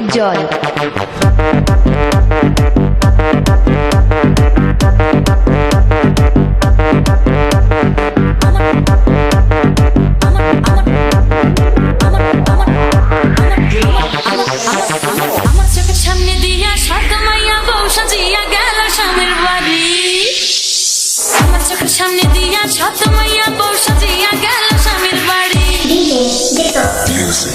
জয় সামনে দিয়া শত মাইয়া বউ সাজিয়া গেল স্বামীর বাড়ি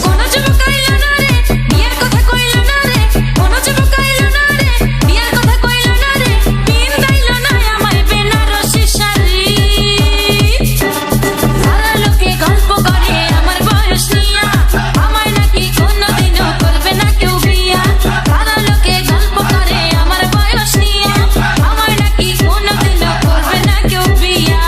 কোন যুবক আইল না রে বিয়ের কথা কইল না রে কোন যুবক আইল না রে বিয়ের কথা কইল না রে পিন দাইল না আমায় বেনারসি শাড়ি সারা লোকে গল্প করে আমার বয়স নিয়া আমায় নাকি কোনদিনও করবে না কেউ বিয়া সারা লোকে গল্প করে আমার বয়স নিয়া আমায় নাকি কোনদিনও করবে না কেউ বিয়া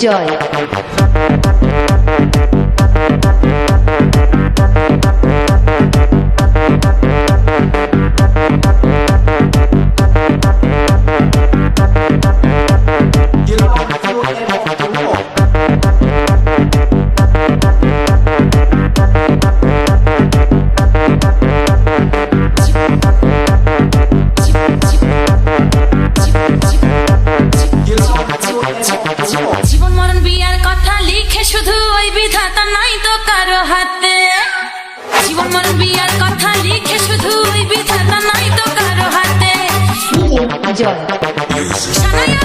জয় জীবন মরণ বিয়ার কথা লিখে শুধু ওই বিধাতা নাই তো কারো হাতে জীবন মরণ বিয়ার কথা লিখে শুধু ওই বিধাতা নাই তো কারো হাতে জয় সানাইয়া